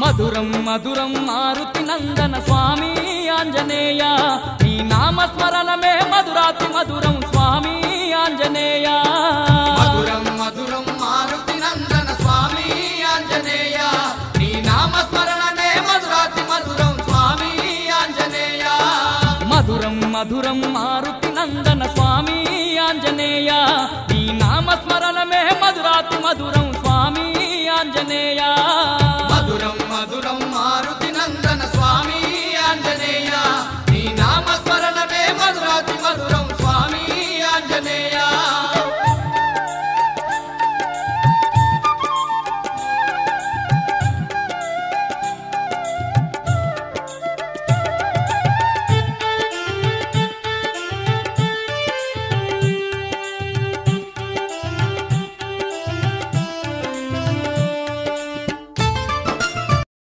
మధురం మధురం మారుతి నందన స్వామి ఆంజనేయ నీ నామస్మరణమే మధురాతి మధురం స్వామి ఆంజనేయ మధురం మధురం మారుతి నందన స్వామి ఆంజనేయ నీ నామస్మరణమే మధురాతి మధురం స్వామి ఆంజనేయ మధురం మధురం మారుతి నందన స్వామి ఆంజనేయ నీ నామస్మరణమే మధురాతి మధురం స్వామి ఆంజనేయ